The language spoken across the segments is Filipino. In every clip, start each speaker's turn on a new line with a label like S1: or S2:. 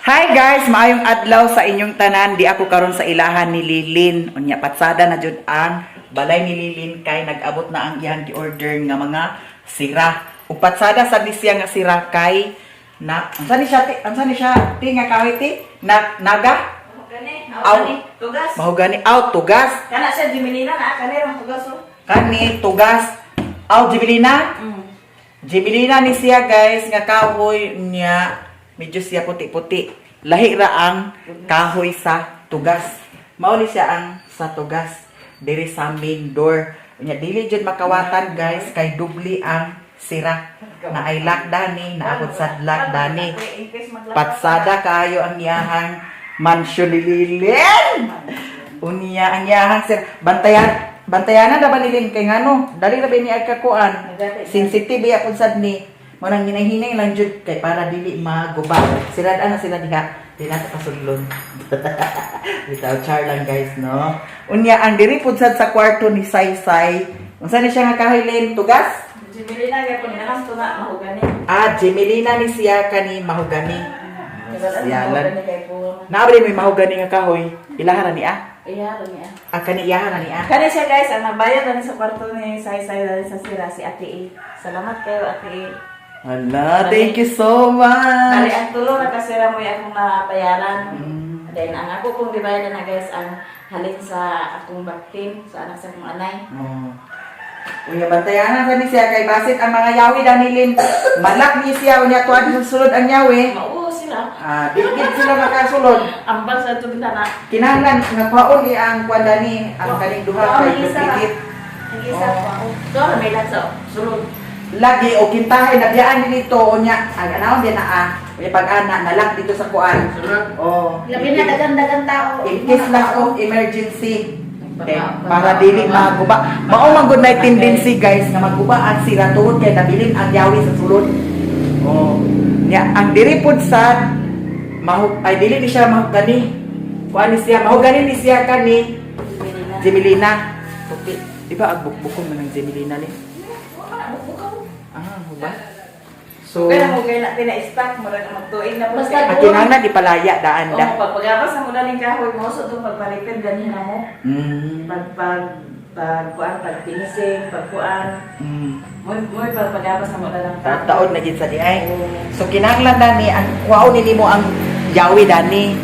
S1: Hi guys, maayong adlaw sa inyong tanan. Di ako karon sa ilahan ni Lilin. Unya patsada na jud ang balay ni Lilin kay nag-abot na ang iyang gi-order nga mga sira. Ug patsada sa siya nga sira kay na unsa ni siya ti nga kahoy ti? Naga?
S2: Tugas.
S1: Mahugani tugas.
S2: Kana siya Jimelina na kani rang tugas oh.
S1: Kani tugas. Jibilina? Jibilina ni siya guys nga kahoy niya. Medyo siya puti-puti. Lahi ra ang kahoy sa tugas. Mao ni siya ang sa tugas diri sa main door. Unya dili jud makawatan guys kay dubli ang sira. Na ay lakdani, naabot sa lakdani. Patsada kayo ang iyahang mansion ni Lilin. Unya ang iyahang sir. Bantayanan na ba nilin kay ngano? Dali ra ba ni agkakuan? Sensitive ya pud sad ni. Manang hinahinay lang jud kay para dili maguba. Sirad-an na sila diha. Di na kasulon. Bitaw char lang guys, no. Unya ang diri pud sad sa kwarto ni Saysay. Unsa ni siya nga kahoy len tugas?
S2: Jimelina gyapon na lang tuna mahugani.
S1: Jimelina ni siya kani mahugani. Siyalan.
S2: Siyalan.
S1: Naabri may mahugani nga kahoy. Ilahan ni
S2: Iya niya.
S1: Kani iyahan ni
S2: Kani siya guys, ang nabayad na sa kwarto ni Saysay dali sa sira si Ate E. Salamat kayo Ate E.
S1: Hala, thank you so
S2: Dali
S1: much.
S2: ang tulong na kasira mo yung akong nabayaran. Then ang ako kong dibayaran na guys ang halin sa akong baktin sa anak sa akong anay.
S1: Unya bantayanan sa ni siya kay basit ang mga yawi danilin. Malak ni siya unya tuad sulod ang yawi.
S2: Mauo sila.
S1: Dikit sila makasulod.
S2: Ambal sa tubig na.
S1: Kinahanglan nga paon ang kwandani ang kaning duha kay dikit.
S2: Ang isa pa. So, may lansa sulod.
S1: Lagi o kintahay nabiyaan dito unya ang anaw din na unya pag-ana nalak dito sa kuan.
S2: Labi na dagan-dagan tao.
S1: In case lang of emergency. Para dili maguba. Mao man good night tendency guys nga maguba ang sira tuod kay nabilin ang yawi sa sulod. Nya ang diri pud sad ay dili ni siya mahugani. Kuan ni siya mahugani ni siya kani Jimelina. Puti. Di ba agbukbukon man ang Jimelina ni? Huba? So,
S2: kaya mo kaya natin na-stack mo lang magtuig na po.
S1: at kinahanglan di palaya daan da.
S2: Pagpagabas na mo daling kahoy mo, so itong pagpalipid ganyan na mo. Pagpinising, pagkuan. Muy pagpagabas na mo dalang kahoy.
S1: Taon na gid sa di ay. So kinahanglan dani ang kuhaon nimo ang yawi dani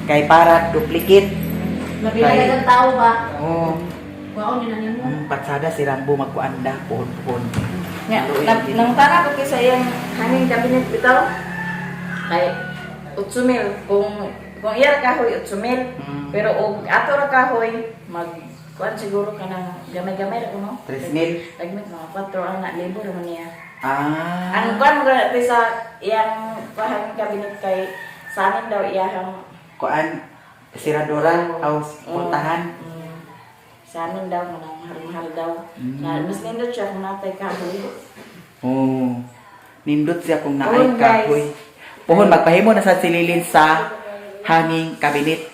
S1: kay para duplicate.
S2: Labi na dagang tao ba? Kuhaon yun na nimo.
S1: Patsada si Rambo magkuanda pohon-pohon.
S2: Nang tara ko kaysa yung hanging cabinet bitaw. Kay 8,000 kung iya kahoy 8,000. Pero og ato ra kahoy kuan siguro kanang gamay-gamay ra kuno.
S1: 3,000.
S2: Tagmit mga 4 ang na libo ra man niya.
S1: Ang
S2: Ang kuan mo gani sa iyang hanging cabinet kay sa amin daw iyang
S1: kuan siradora o puntahan.
S2: Sa amin daw manang mahal daw. Na mas nindot siya kung natay kahoy.
S1: Nindot siya kung naay
S2: Pohon, guys.
S1: kahoy. Pohon magpahimo na sa sililin sa hanging cabinet.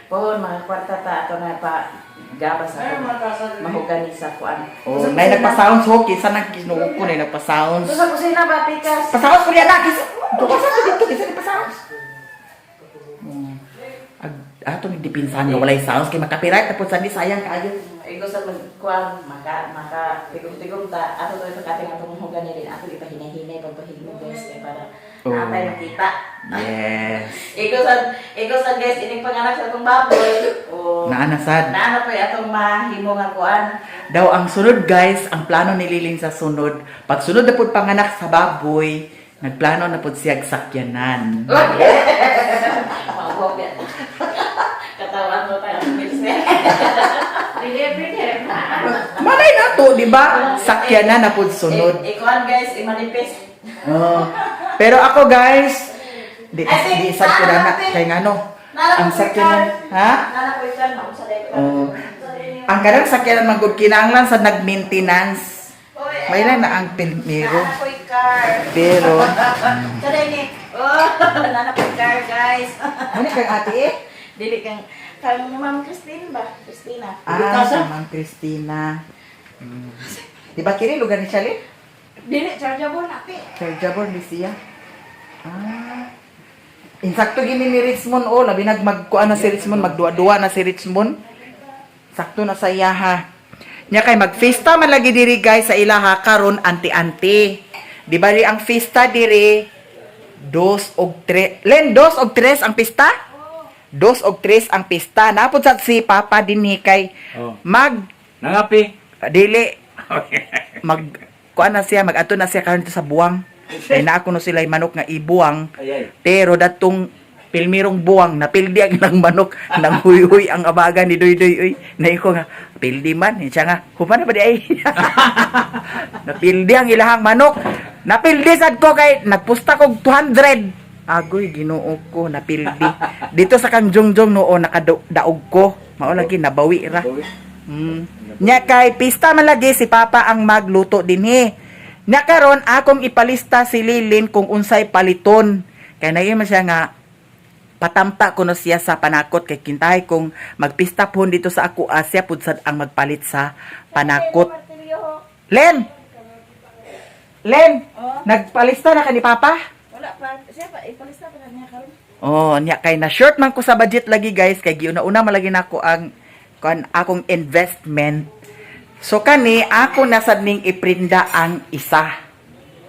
S2: Pohon mga kwarta ta ato na pa gabas sa mahugani sa kuan.
S1: Nay nagpa-sounds ho kinsa nang kinuog ko nay nagpa-sounds.
S2: Sa kusina ba pikas?
S1: Pa-sounds ko diyan na kisa. Duwa sa dito kinsa nagpa-sounds. Atong dipinsan nga walay sounds kay makapiright tapos sa di sayang kaayo.
S2: Ego sa magkuan maka tigom-tigom ta ato to pagkating atong mahugani din ato ipahinay-hinay pagpahigmo guys kay para natay makita.
S1: Yes.
S2: Ego sa guys ining panganak sa atong baboy.
S1: Naanasad.
S2: Naana pa atong mahimo nga kuan.
S1: Daw ang sunod guys, ang plano ni Liling sa sunod, pag sunod na pud panganak sa baboy, nagplano na pud siya sakyanan.
S2: Katawan mo tayo ang business.
S1: Malay na to, di ba? Sakyanan na pud sunod.
S2: Ikuan guys, imanifest.
S1: Pero ako guys, di sad ko na kay ngano. Ang sakyanan, ha? Ang kanang sakyanan magud kinahanglan sa nag-maintenance. May lang na ang pilmero. Pero
S2: Nanapoy car guys.
S1: ano kang ate?
S2: Dili kang Ma'am Christine ba? Christina.
S1: Si Ma'am Christina. Di ba kini lugar ni Charlie?
S2: Dili chargeable na pi.
S1: Chargeable ni siya. Insakto gini ni Richmond o labi magkuan na si Richmond, magduwa-duwa na si Richmond. Sakto na sa iya ha. Nya kay magfesta man lagi diri guys sa ilaha karon anti-anti. Di ba ang festa diri 2 og 3. Len 2 og 3 ang pista? 2 og 3 ang pista. Napod sa si Papa dinhi kay
S3: Oh.
S1: Nangapi. Dili. Mag kuan na siya, mag-ato na siya karon sa buwang. Kay na ako no sila manok nga ibuwang. Pero datong pilmirong buwang napildi ang ilang manok nang huy-huy ang abaga ni Doy-Doy uy. Naiko nga pildi man siya nga human na ba di ay. Napildi ang ilahang manok. Napildi sad ko kay nagpusta kog 200. Agoy Ginoo ko napildi. Dito sa kang jongjong noon nakadaog ko. Mao lagi nabawi ra. Nya kay pista man lagi si Papa ang magluto dinhi. Nya karon akong ipalista si Lilin kung unsay paliton. Kay nayon man siya nga patamta ko no siya sa panakot kay kintahay kung magpista po dito sa ako Asya pud sad ang magpalit sa panakot. Len. Nagpalista na ka ni Papa?
S2: Wala pa. Siya pa ipalista pa niya karon.
S1: Oh, nya kay na short man ko sa budget lagi guys kay giuna-una malagi nako ang akong investment. So kani ako nasad ning iprinda ang isa.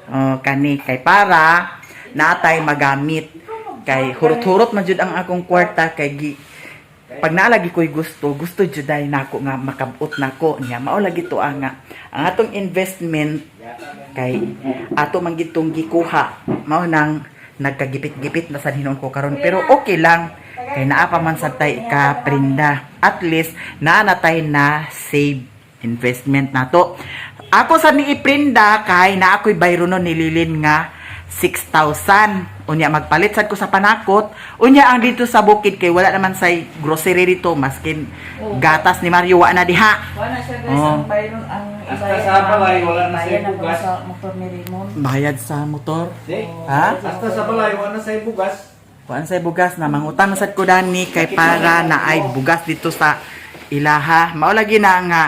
S1: Oh, kani kay para natay magamit. Kay hurot-hurot man jud ang akong kwarta kay pag naalagi ko'y gusto jud ay nako nga makabot nako nya mao lagi to ang atong investment kay ato man gitong gikuha mao nang nagkagipit-gipit na sa hinon ko karon pero okay lang kay naa pa man sa tay ka prinda at least naa na tay na save investment nato. Ako sa ni iprinda kay na ako'y bayro no nililin nga 6,000. Unya magpalit sad ko sa panakot. Unya ang dito sa bukid kay wala naman say grocery dito maskin gatas ni Mario wa na diha.
S2: Wala siya guys ang bayro ang
S3: Hasta sa balay, wala na siya bugas.
S2: sa motor ni Raymond.
S1: Bayad sa motor.
S3: Di?
S1: Ha?
S3: Hasta sa balay, wala na sa bugas.
S1: Kuan say bugas na mangutang sad ko dani kay para na ay bugas dito sa ilaha. Mao lagi na nga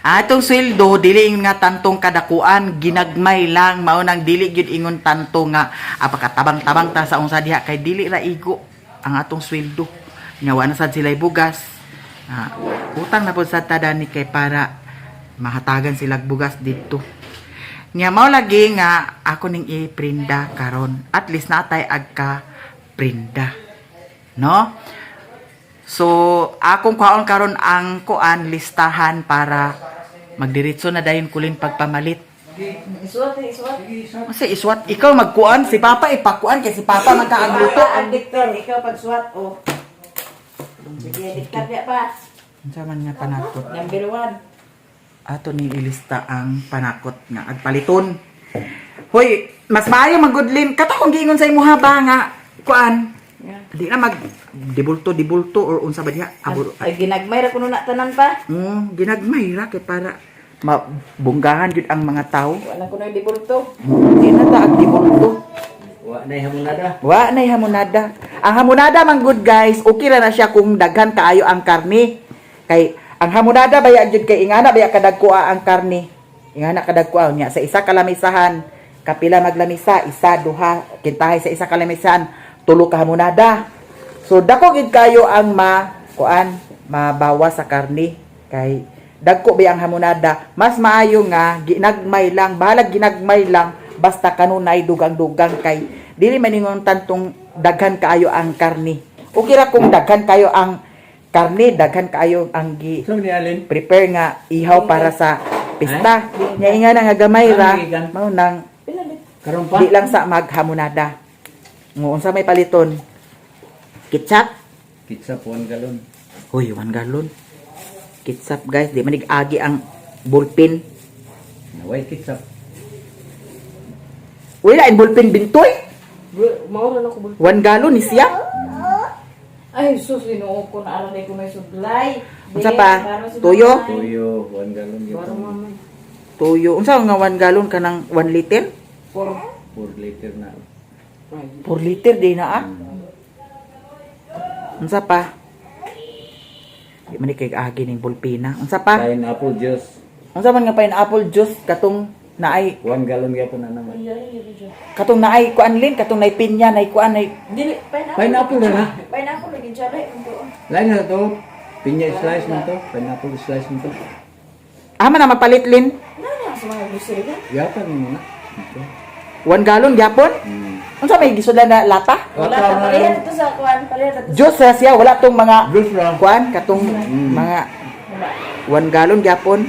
S1: atong sweldo dili nga tantong kadakuan ginagmay lang mao nang dili gyud ingon tanto nga apakatabang-tabang ta sa unsa diha kay dili ra igo ang atong sweldo nya wa na sad sila'y bugas. Utang na pud sa tadani kay para mahatagan sila bugas dito. Nya mao lagi nga ako ning iprinda karon at least natay agka prinda. No? So akong kuhaon karon ang kuan listahan para magdiretso na dayon kulin pagpamalit.
S2: Isuot.
S1: Kasi iswat ikaw magkuan si Papa ipakuan kay si Papa magkaagluto.
S2: Ang diktor, ikaw pagsuwat o. Sige, dikkat ya pa.
S1: Unsa man nga panakot?
S2: Number 1.
S1: Ato ni ilista ang panakot nga agpaliton. Hoy, mas maayo magudlin kato kung giingon sa imuha ba nga kuan. Di na mag dibulto or unsa ba diha?
S2: Ay ginagmay ra kuno na tanan pa.
S1: Ginagmay ra kay para mabunggahan jud ang mga tao.
S2: Wala kuno dibulto.
S1: Di na ta ag dibulto.
S3: Wa na hamonada.
S1: Wa nay hamonada. Ang hamonada man good guys, okay ra na siya kung daghan kaayo ang karne. Kay ang hamonada baya jud kay ingana baya kadagkoa ang karne. Ingana kadagkoa nya sa isa ka lamisahan, kapila maglamisa, isa duha, kintahay sa isa ka lamisahan, tulo ka hamonada. So dako gid kayo ang mabawa sa karne kay dagko ba ang hamonada. Mas maayo nga ginagmay lang, balag ginagmay lang basta kanunay dugang-dugang kay dili man ningon tantong daghan kaayo ang karne. Okay ra kung daghan kayo ang karne, daghan kaayo ang
S3: So ni Alin?
S1: prepare nga ihaw para sa pista. Nya inga na nga gamay ra mao nang
S3: Karon pa?
S1: di lang sa maghamonada. Ngo unsa may paliton? Ketchup.
S3: Kitsa po ang galon.
S1: Hoy, 1 galon. Ketchup guys, di man agi ang ballpen.
S3: Naway kitsa.
S1: Wala ang ballpen bintoy.
S2: Mao ra ko
S1: 1 galon ni siya.
S2: Ay sus Ginoo ko na aral ko may suglay.
S1: Unsa pa? Tuyo?
S3: Tuyo, 1 galon
S2: Baro
S3: gyud.
S2: mamay.
S1: Tuyo. Unsa nga 1 galon kanang 1 liter?
S3: 4 liter na.
S1: 4 liter di na ah. Unsa pa? Di man kay agi ning bulpina. Unsa pa?
S3: Pineapple juice.
S1: Unsa man nga pineapple juice katong naay
S3: 1 gallon gyapon na naman.
S1: katong naay kuan lin, katong naay pinya, naay kuan naay
S2: Dili,
S3: Pineapple na na.
S2: Pineapple lagi jale.
S3: Lain na to. Pinya slice mo to. Pineapple slice mo to.
S1: ama na mapalit lin.
S2: Nana sa mga grocery ka?
S3: Yapan mo na. Ito.
S1: 1 galon gyapon. Unsa may gisudlan na lata?
S2: Wala na palihan ito sa kuan, palihan ito.
S1: Diyos sa siya wala tong mga
S3: Juice lang.
S1: kuan katong mga 1 galon gyapon.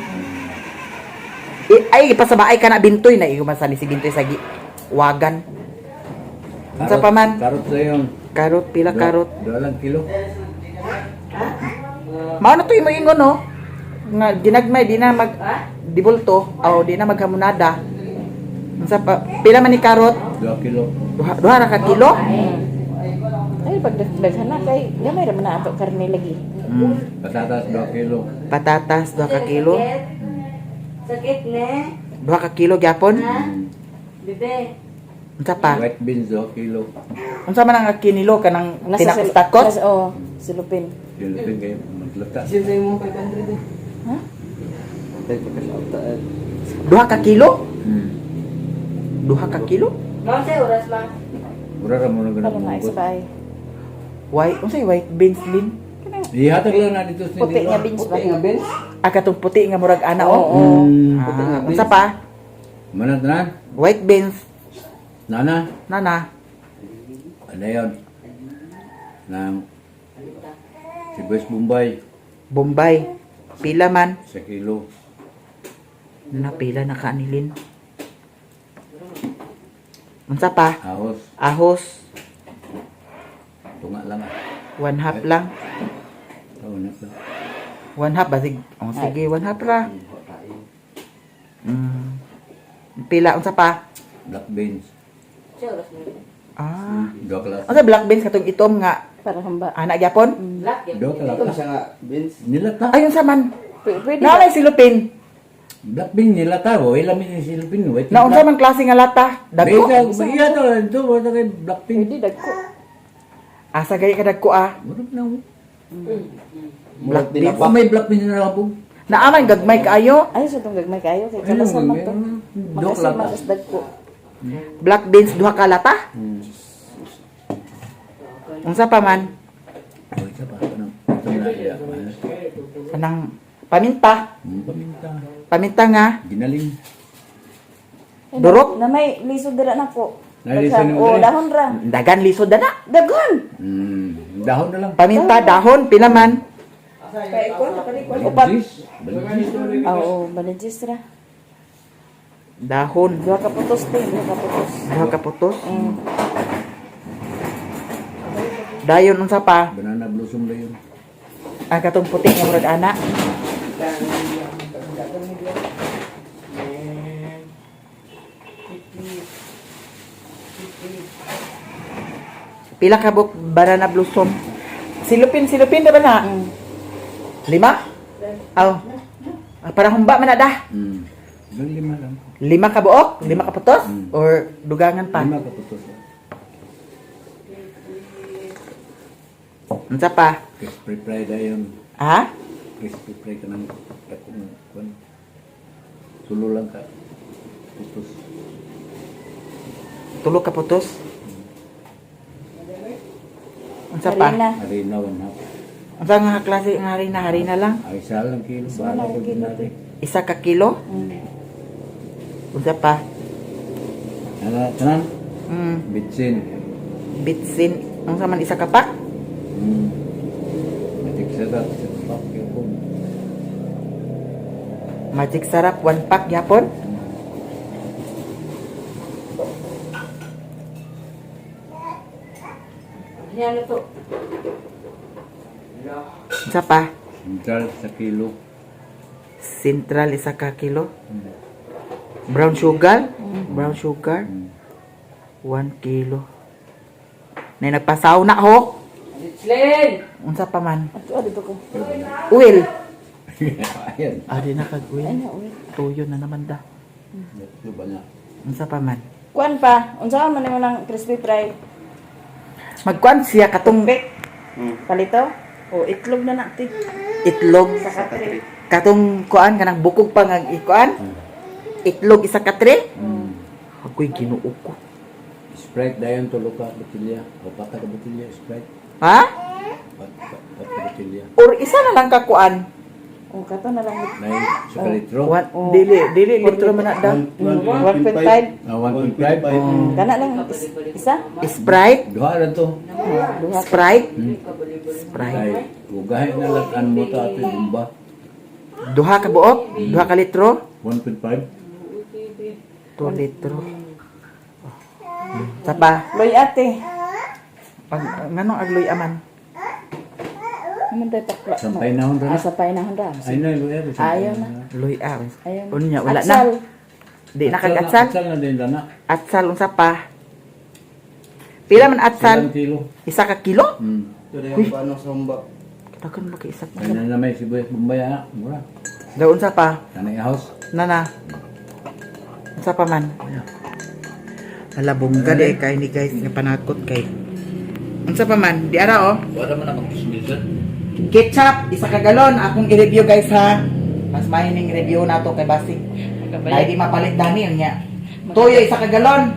S1: Ay ipasabaay ka na bintoy na masali si bintoy sa wagan. Unsa pa man?
S3: Karot sa yung.
S1: Karot pila karot.
S3: 2 lang kilo.
S1: Mao na to imo ingon no. Nga ginagmay di na mag dibulto o di na maghamunada. Unsa pa pila man ni karot?
S3: 2 kilo.
S1: Duha ra ka kilo?
S2: Ay pag daghan na kay gamay ra man na ato karne lagi.
S3: Patatas 2 kilo.
S1: Patatas 2 ka kilo.
S2: Sakit ne.
S1: 2 ka kilo gyapon.
S2: Bebe.
S1: Unsa pa?
S3: White beans 2 kilo.
S1: Unsa man ang kinilo kanang tinakot-takot?
S2: Oo, silupin.
S3: Dilupin kayo maglata.
S1: 2 ka kilo? 2 ka kilo?
S2: Mao say oras lang.
S3: Mura ra mo na
S2: Para
S3: ganun.
S2: na isabay.
S1: White, unsay white beans lin?
S3: Ihatag lang na dito sa
S2: Puti nga beans ba?
S1: Ah, katong puti nga murag ana oh.
S2: Oo.
S1: Ah, unsa pa?
S3: Manat na.
S1: White beans.
S3: Nana.
S1: Nana.
S3: Ano yun? Nang Sibuyas Bombay.
S1: Bombay. Pila man.
S3: 1 kilo.
S1: Napila na kanilin. Unsa pa?
S3: Ahos.
S1: Ahos.
S3: Tunga lang.
S1: 1 half lang.
S3: Oh, nako.
S1: 1 half basig. Oh, sige, 1 half ra. Pila unsa pa?
S3: Black beans.
S1: Ah.
S3: 2 kilo.
S1: Unsa black beans katong itom nga
S2: Para hamba.
S1: ana gyapon?
S3: 2 kilo. Nilata.
S1: Ayun sa man.
S2: Pwede
S1: Na
S2: ba?
S1: silupin.
S3: Black bean nilata. O, ilamin yung silupin. White
S1: Na unsa man klase nga lata? Dagko.
S3: Iya to. Ito, wala kay black bean.
S2: Pwede dagko.
S1: Asa gay ka dagko ah.
S3: Murag na.
S1: Black beans.
S3: Kung may black bean na labog.
S1: Naaman gagmay kaayo.
S2: Ay sa tong gagmay kayo kay kalasan man to.
S3: Dok
S2: Magasin
S3: lata.
S2: man is dagko.
S1: Black beans 2 ka lata. Unsa pa man?
S3: O, isa pa. Ito na iya.
S1: Kanang paminta.
S3: Paminta.
S1: Paminta nga
S3: Ginaling.
S1: Durok?
S2: Na may lisod dira nako.
S3: May lisod na
S2: O
S3: dira?
S2: dahon ra.
S1: dagan lisod na.
S2: Dagon.
S3: Dahon na lang.
S1: Paminta dahon pila man.
S2: Kay ko
S3: Upat. Baligis.
S2: Oo, balejis ra.
S1: Dahon.
S2: Duha ka putos din, duha ka putos.
S1: 2 ka putos. Dayon unsa pa?
S3: Banana blossom na yun.
S1: Ang katong puti nga murag ana. Pila ka buk banana blossom? Silupin da ba na? 5? Aw. Para humba man na da.
S3: Ilang 5 lang.
S1: 5 ka buok? 5 ka putos? Or dugangan pa?
S3: 5 kaputos.
S1: Unsa pa?
S3: Crispy fry na yun.
S1: Ha?
S3: Crispy fry ka ng kakong kwan. Tulo lang ka. Putos.
S1: Tulo ka putos? Unsa pa?
S2: Harina.
S3: Harina 1/2.
S1: Unsa nga klase nga harina lang?
S3: Ay, isa lang kilo. Bahala ko ginari.
S1: 1 ka kilo? Unsa pa?
S3: Tanan?
S1: Mm,
S3: Bitsin.
S1: bitsin. Unsa man 1 ka pack?
S3: Matik sarap. Sarap yun.
S1: Magic sarap 1 pack yapon.
S2: Yan to.
S1: Unsa pa?
S3: Central sa kilo.
S1: Central 1 ka kilo. Brown sugar? Brown sugar. 1 kilo. Nay nagpasaw na ho.
S2: Len.
S1: Unsa pa man?
S2: Ato dito ko.
S1: Oil.
S3: Ayan.
S1: Adi na kag
S2: Ay
S1: oil.
S2: na uy.
S1: Tuyo na naman da.
S3: Ito ba na?
S1: Unsa pa man?
S2: Kuan pa, unsa man nimo ng crispy fry?
S1: Magkuan siya katong
S2: Palito? O itlog na natin.
S1: itlog.
S2: Sa katri.
S1: Katong kuan kanang bukog pa nga ikuan. itlog isa ka tray.
S3: Mm.
S1: Ako'y ginuo ko.
S3: Sprite dayon tulo ka botilya. O pata ka botilya Sprite.
S1: Ha?
S3: Pat botilya.
S1: Or isa na lang kakuan.
S2: O, kato na lang.
S3: Nay sa litro.
S1: What? Dili litro man na daw. 1.5.
S3: 1.5.
S2: Kana lang isa.
S1: Sprite.
S3: Duha ra to.
S1: Sprite.
S3: Ay,
S1: Sprite.
S3: ugahin na lang an mo ta ato bomba.
S1: Duha ka buok? Duha ka litro?
S3: 1.5.
S1: 2 litro. Sapa?
S2: Loy ate.
S1: Nganong agloy aman?
S2: Naman tayo takla.
S3: Sampay na hon ra.
S2: Asa pa na handa.
S3: Ay na luya.
S2: Ayaw na.
S1: Loy
S2: Ayaw na.
S1: Unya wala
S2: Atsal.
S1: na. Di na kag atsal.
S3: Atsal na din dana.
S1: Atsal unsa pa? Pila man atsal?
S3: 1 kilo.
S1: Isa ka kilo?
S4: Uy. Paano sa humba?
S1: Dagan ba ka isa ka?
S3: Ay na may sibuyas bombay ana. Mura.
S1: Daw unsa pa?
S3: Kanay house.
S1: Nana. Unsa pa man? Ala bongga de kay ni guys nga panakot kay. Unsa pa man? Di ara oh.
S3: Wala man na magkismisan.
S1: Ketchup, isa ka galon. Akong i-review guys ha. Mas mahining review na to kay Basig. Dahil di mapalit dani niya. Toyo, isa ka galon.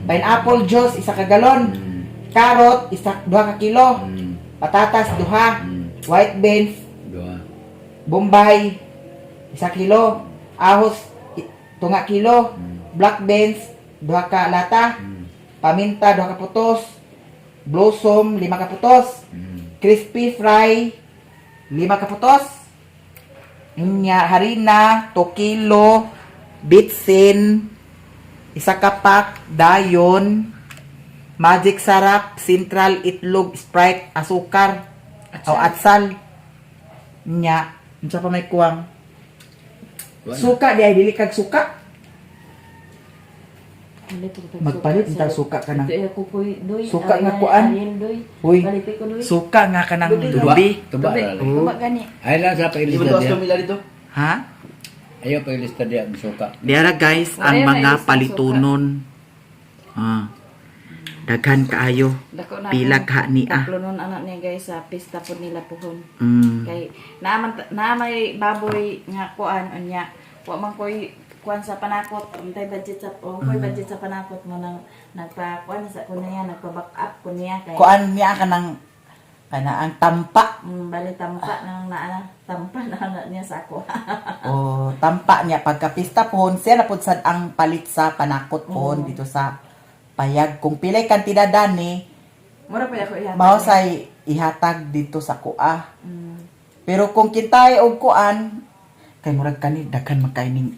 S1: Pineapple juice, isa ka galon. Carrot, duha ka kilo. Patatas, duha. White beans,
S3: Duha.
S1: Bombay, isa kilo. Ahos, tunga kilo. Black beans, duha ka lata. Paminta, duha ka putos. Blossom, 5 ka putos. Crispy fry, 5 ka putos. Harina, 2 kilo. Bitsin, isa ka pack. Dayon, magic sarap, central, itlog, Sprite, asukar, o atsal. Nya, unsa pa may kuwang? Suka, di ay dili kag suka. Magpalit intang suka ka ng suka nga kuan. Uy, suka nga ka ng dubi.
S3: Tuba.
S2: Tuba gani.
S3: Ay lang sa
S4: Di ba
S3: pailista
S4: ito
S3: diya.
S4: mila dito?
S1: Ha?
S3: Ayaw pailista diya ang suka.
S1: Diara guys, ang
S2: Ayan,
S1: mga
S2: may isang
S1: palitunon. Daghan kaayo.
S2: Dako na.
S1: Pila ka ni ah.
S2: Tatlo nun anak niya guys sa pista po nila puhon.
S1: Mm.
S2: Kay na may baboy nga kuan anya. Wa man koy kuan sa panakot, untay budget sa koy budget sa panakot mo nang nagpa-kuan sa kunya nagpa-back up kunya kay
S1: Kuan niya ka ng ang tampa.
S2: bali tampa nang naana tampa na niya sa ako.
S1: O tampa niya pagkapista pohon siya na pud sad ang palit sa panakot pohon dito sa payag. Kung pilay kantidad dani,
S2: Mura pa ako ihatag.
S1: mao say ihatag dito sa kuha.
S2: Mm.
S1: Pero kung kintay og kuan, kay murag kani daghan man kay ning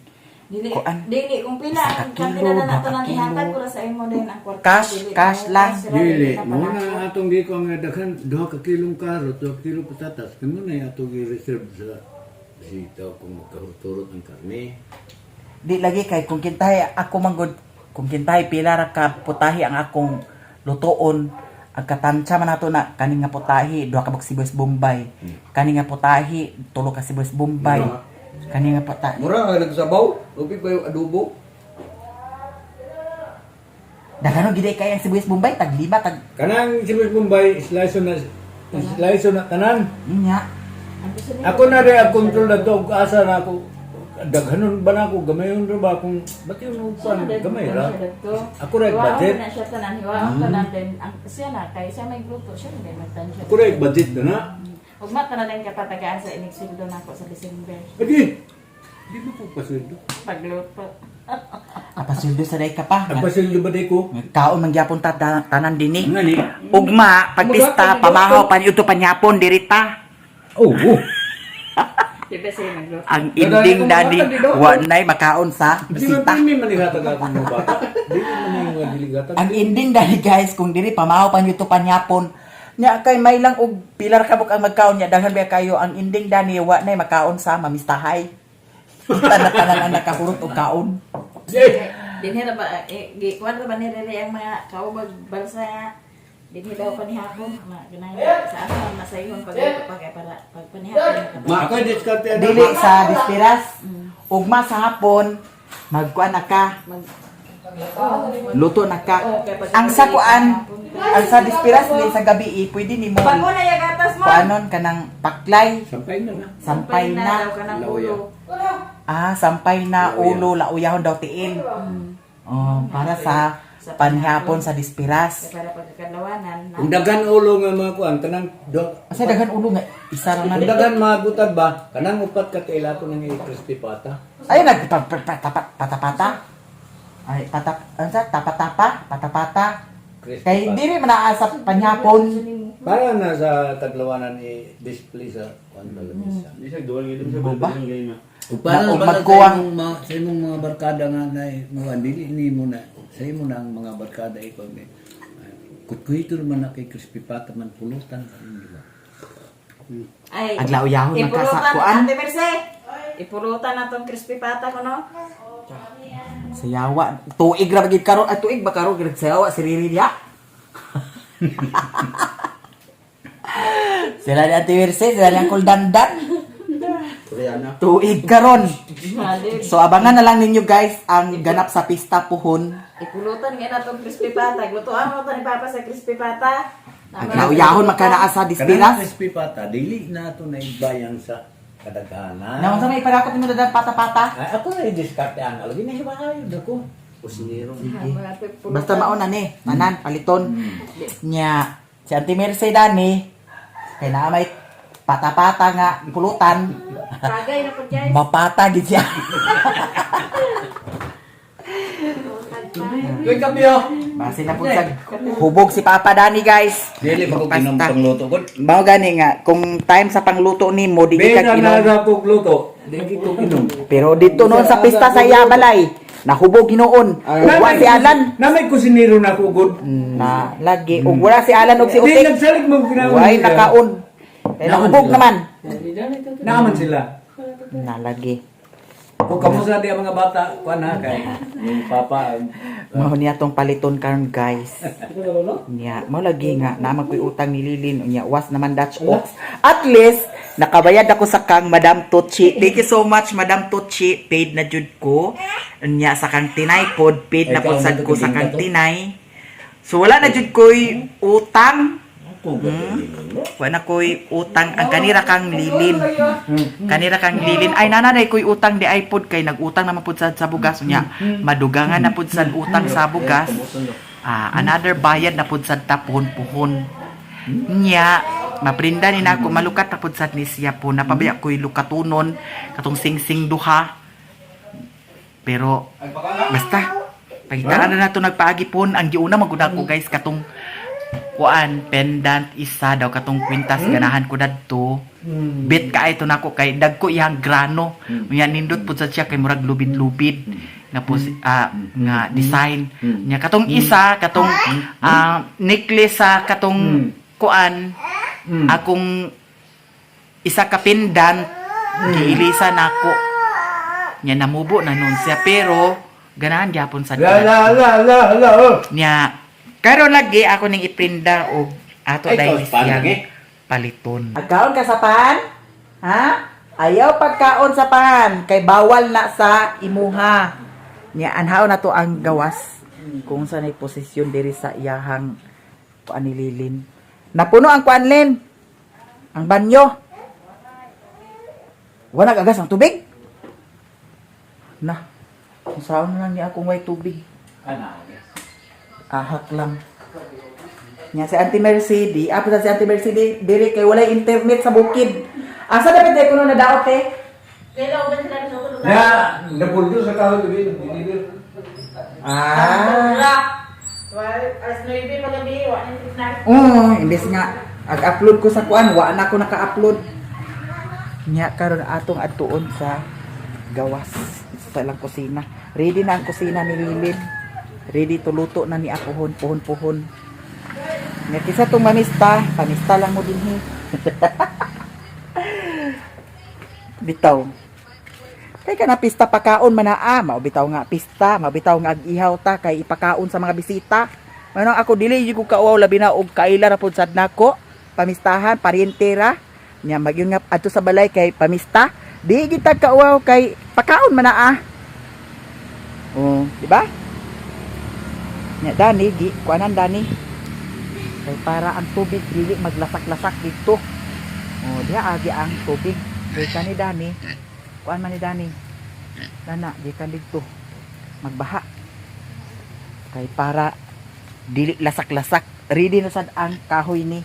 S2: Dili,
S1: Kuan.
S2: dili, kung pila
S1: Isa
S2: ang
S1: ka
S2: kantidad
S1: kilo,
S2: na nato
S1: dua
S2: nang
S1: ka
S2: ihatag
S1: kilo.
S2: ko sa imo din ang kwarta.
S1: Cash,
S2: Dili,
S1: cash
S2: ang
S1: lang.
S2: cash ra,
S3: Dili,
S2: na
S3: mo
S2: panakot.
S3: na atong di ko nga daghan 2 ka kilong karot, 2 ka kilong patatas. Kamo na atong i-reserve sa sitaw kung magkahuturot ang karne.
S1: di lagi kay kung kintay ako manggod kung kintay pila ra ka putahi ang akong lutoon ang katansya man nato na kani nga putahi duha ka sibuyas bombay kani nga putahi 3 ka sibuyas bombay kani nga putahi
S4: Mura nga nagsabaw. Lupi ba yung adobo?
S1: daghano gid kay ang sibuyas bombay tag 5 tag
S3: Kanang sibuyas Bombay, slice na tanan.
S1: nya
S2: Ang gusto nila-
S3: Ako na rin ang control na to, asa na ako. Daghanon ba na ako, gamayon ra ba kung ba't yung upan, gamay ra. Ako rin budget.
S2: Hiwaon na siya tanan, hiwaon tanan din. Ang siya na, kay siya may grupo, siya na magtansya.
S3: Ako rin budget na na.
S2: Huwag mata na din kapatagaan sa inigsildo na ako sa December.
S3: Adi, di ba po pasildo?
S2: Pagluto.
S1: apasuldo sa day ka pa
S3: Ang pasildo ba di ko?
S1: kaon man gyapon ta tanan dinhi
S3: Nga ni?
S1: ugma pagpista pamahaw panyuto panyapon dirita
S3: Oo.
S2: Di ba siya magluto?
S1: ang ending dani wa nay makaon sa
S3: Di ba
S1: bisita.
S3: may manigatag ako ng bata? Di ba man yung diligatag?
S1: Ang ending dani guys kung diri pamahaw pan yuto panyapon nya kay may lang og pilar kabuk ang magkaon nya daghan ba kayo ang ending dani wa nay makaon sa mamistahay. Tanan ang nakahurot og kaon.
S2: Dinhi ra ba, kuwan ra ba ni Rere ang mga kaubag balsa nga. Dinhi daw panihapon, ganang sa asa masayhon pagluto para pag panihapon.
S3: Ma, ako diskarte
S1: Dili sa bispiras ugma sa hapon magkuan na ka luto na ka ang sakuan ang sa dispiras ni sa gabi pwede nimo
S2: Bago na yung gatas mo.
S1: kuanon kanang paklay,
S3: Sampay na na.
S1: sampay na.
S2: daw ka ng ulo.
S1: Sampay na ulo lauyahon daw tiil. Oh, para sa panhapon sa dispiras.
S2: Para pagkakalawanan.
S3: Kung dagan ulo nga mga kuan, kanang
S1: Asa daghan ulo nga isa ra
S3: kung
S1: na.
S3: dagan mga gutad ba, kanang upat ka kaila ko ng crispy pata.
S1: Ay patapata. Ay tapa-tapa, patapata.
S3: Crispy
S1: Kay
S3: pata.
S1: dili man naa sa panhapon.
S3: Para na sa taglawanan i-display sa kuan lamisa.
S4: Di siya duwal ngayon sa
S1: Ba?
S4: balitan ngayon na.
S3: Para
S1: Ug
S3: para
S1: magkuwang-
S3: sa imong mga barkada nga na mga dili ni mo na sa imo na ang mga barkada ikaw ni kutkuhitor man na kay crispy pata man pulutan di ba?
S2: Ay,
S1: Aglauyahon man ka sa
S2: ipulutan,
S1: kuan.
S2: Ate Merce. Ipulutan na tong crispy pata ko, no?
S1: Sayawa, tuig ra gid karon, tuig ba karon gid sayawa si Riri dia. Sila ni Ate Merce, sila ni Uncle Dandan.
S4: Koreana.
S1: Tuig karon.
S2: Halim.
S1: So abangan na lang ninyo guys ang ganap sa pista puhon.
S2: Ipulutan nga na tong crispy pata. Glutuan mo to ni Papa sa crispy pata.
S1: Aglauyahon magkanaa sa
S3: Kanang
S1: dispiras.
S3: crispy pata dili na to na ibayang sa kadaghanan.
S1: Naman sa may parakot nimo dadan pata-pata.
S3: Ay, ako na i-discard ang lagi na hiba kayo dako.
S4: Kusinero.
S1: Basta mauna ni, tanan paliton. Nya si Auntie Merce dani kay naa may pata-pata nga pulutan.
S2: Kagay na po guys.
S1: Mapata gid siya.
S4: Kuy kapyo.
S1: Base na po sa hubog si Papa Dani guys.
S3: Dili ko
S1: Pasta.
S3: ginom pangluto ko.
S1: Mao gani nga kung time sa pangluto nimo di
S3: Besa
S1: ka
S3: na
S1: inom.
S3: sa pagluto. Dili ko ginom.
S1: Pero dito noon sa pista sa Yabalay, nahubog ginoon. Ug wa si Alan
S3: Na may kusinero na ko good.
S1: na lagi ug wala si Alan ug si
S3: Di
S1: Utik.
S3: nagsalig mo ginawa.
S1: Way nakaon. Kaya nahubog naman.
S3: Naaman sila.
S1: Na lagi.
S3: Kung kamusta di ang mga bata, kuan na kay yung papa.
S1: Mao niya tong paliton karon guys. Niya, mao lagi nga naman ko'y utang ni Lilin unya was naman Dutch Oaks. At least nakabayad ako sa kang Madam Tucci. Thank you so much Madam Tucci. Paid na jud ko. Unya sa kang tinay pod, paid na
S3: Ay,
S1: pod
S3: ikaw,
S1: sad ko sa
S3: magkabing
S1: kang
S3: ka to?
S1: tinay. So wala na jud ko'y utang. Wala ko'y utang ang kanira kang Lilin. Kanira kang Lilin. Ay nanay ko'y utang di iPod kay nagutang naman pud sad sa bugas unya. Madugangan na pud sad utang sa bugas. Another bayad na pud sad ta puhon-puhon. Nya maprinda ni nako malukat na pud sad ni siya po napabaya ko'y lukatunon katong sing-sing duha. Pero basta pagitaan na nato nagpaagi pon ang giuna maguna ko guys katong kuan pendant isa daw katong kwintas ganahan ko dadto. Bet ka ito nako kay dagko iyang grano. Unya nindot pud sa siya kay murag lubid-lubid nga po nga design. Nya katong isa katong necklace sa katong kuan akong isa ka pendant giilisa nako. Nya namubo na nun siya pero ganahan gyapon sa
S3: La.
S1: nya karon lagi ako ning iprinda og ato
S3: Ay,
S1: dahil
S3: ikaw, pan
S1: siyang
S3: lagi?
S1: paliton. Agkaon ka sa pan? Ha? Ayaw pagkaon sa pan kay bawal na sa imuha. Nya anhaw na to ang gawas kung sa nay posisyon diri sa iyahang kuan ni Lilin. Napuno ang kuan Lin. Ang banyo. Wala kagas ang tubig? Na. Saan na lang ni akong way tubig? Ahak lang. Nya si Auntie Mercy, di apo sa si Auntie Mercy diri kay walay internet sa bukid. Asa dapat ay kuno na daot eh?
S2: Kailan ba sila sa ulo?
S3: Na, napuldo sa kahoy gabi, dinidil.
S2: Well, alas 9 pa gabi, wala nang snack.
S1: Imbes nga ag-upload ko sa kuan, wa na ako naka-upload. Nya karon atong atuon sa gawas sa ilang kusina. Ready na ang kusina ni Lilin. Ready to luto na ni ako puhon. Nga kisa tong pamista lang mo dinhi. Bitaw. Kay kana pista pakaon man naa, mabitaw nga pista, mabitaw nga ag-ihaw ta kay ipakaon sa mga bisita. Manong ako dili gyud ko kauaw labi na og kaila ra pud sad nako. Pamistahan, parientera. Nya magyon nga adto sa balay kay pamista. Di gyud ta kauaw kay pakaon man naa. Oh, di ba? Nya Dani, kuanan Dani. Kay para ang tubig dili maglasak-lasak dito. Oh, diha agi ang tubig. Kay kani dani. Kuan man ni dani. Dana gikan dito. Magbaha. Kay para dili lasak-lasak. Ready na sad ang kahoy ni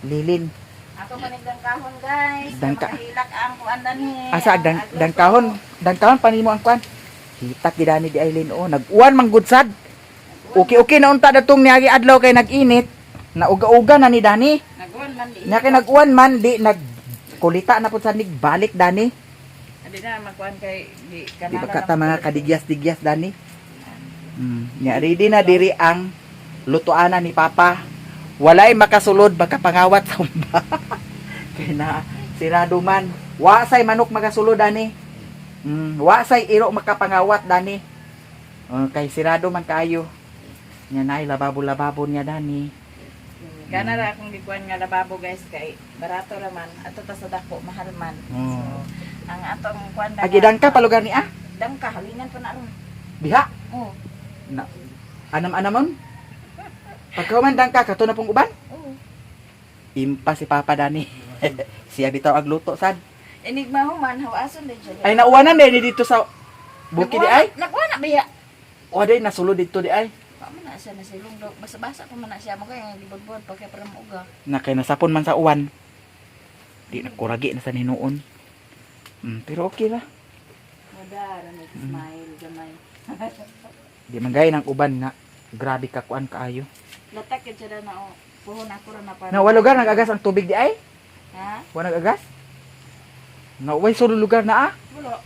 S1: Lilin.
S2: Ako manigdang kahon guys.
S1: Dangka.
S2: Makahilak ang kuan dani.
S1: Asa dangkahon panimo ang kuan. Hitak gid ani di Aileen oh, nag-uwan man gud sad. Okay na unta datong niagi adlaw kay nag-init. Nauga-uga na ni Dani.
S2: Nagwan man di.
S1: Nya kay nag-uwan man di nagkulita na pud sa nig balik Dani.
S2: Adi na magkuan kay di
S1: Di
S2: kanala.
S1: ba kata mga kadigyas-digyas Dani? Nya ready na diri ang lutuanan ni Papa. Walay makasulod baka pangawat sa umba. Kay na sirado man. Wa say manok makasulod Dani. Wa say iro makapangawat Dani. Kay sirado man kaayo. Nya nay lababo-lababo niya Dani.
S2: Kana ra akong gikuan nga lababo guys kay barato ra man ato ta sa dako mahal man.
S1: Oh.
S2: So, ang atong kuan
S1: Agidang ka palugar ni
S2: dangka halinan pa na ron.
S1: Diha.
S2: Oh.
S1: Na, anam-anamon. Pagkaman dang ka kato na pong uban.
S2: Oh.
S1: Impa si Papa Dani. Siya bitaw agluto sad.
S2: Enigma human hawason din siya.
S1: Ay nauwanan din dito sa bukid di ay.
S2: Nagkuan na biya.
S1: O day nasulod dito di ay.
S2: Pa man na siya na silong do. Basa-basa pa man na siya mo kay libod-bod pagka para mauga.
S1: Na kay nasapon man sa uwan. Di na kuragi na sa hinuon. Pero okay ra.
S2: Madara nag-smile gamay.
S1: Di man gaya ng uban nga grabe ka kuan kaayo.
S2: Latak yun siya na o. Puhon ako rin na para.
S1: Na wala lugar nagagas ang tubig di ay.
S2: Ha?
S1: Wala nagagas. Na way solo lugar na
S2: Wala.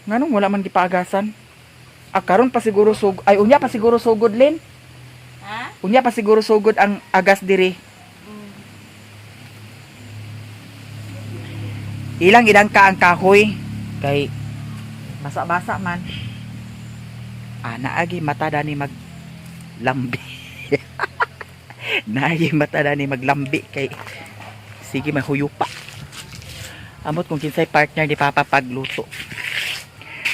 S1: Nganong wala man gipaagasan. Karon pa siguro ay unya pa siguro sugod Lin.
S2: Ha?
S1: Unya pa siguro sugod ang agas diri. Ilang idang ka ang kahoy kay basa-basa man. Naagi mata dani maglambi. Naagi mata dani maglambi kay sige mahuyupa. Amot kung kinsay partner di Papa pagluto.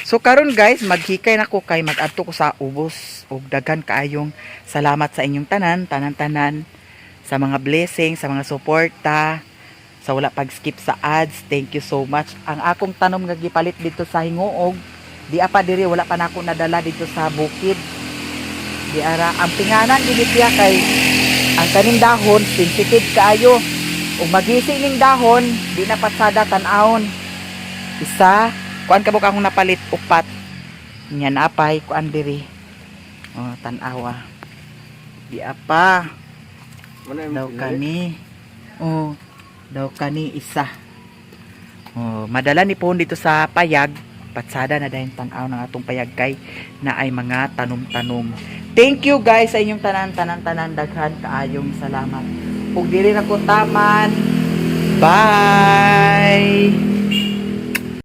S1: So karon guys, maghikay na ko kay mag-adto ko sa ubos ug daghan kaayong salamat sa inyong tanan sa mga blessings, sa mga suporta, sa wala pag-skip sa ads. Thank you so much. Ang akong tanom nga gipalit dito sa Hingoog, di apa diri wala pa nako nadala dito sa bukid. Di ara ang pinganan gid siya kay ang kaning dahon sensitive kaayo. Ug magising ning dahon, di na patsada tan-awon. Isa, kuan ka akong napalit upat. Nya napay kuan diri. Tan-awa. Di apa.
S4: Mana yung
S1: Daw
S4: pinili?
S1: kani. Daw kani isa. Madala ni pohon dito sa payag. Patsada na dahil tan-aw ng atong payag kay na ay mga tanom-tanom. Thank you guys sa inyong tanan. Daghan kaayong salamat. Ug diri na ko taman. Bye.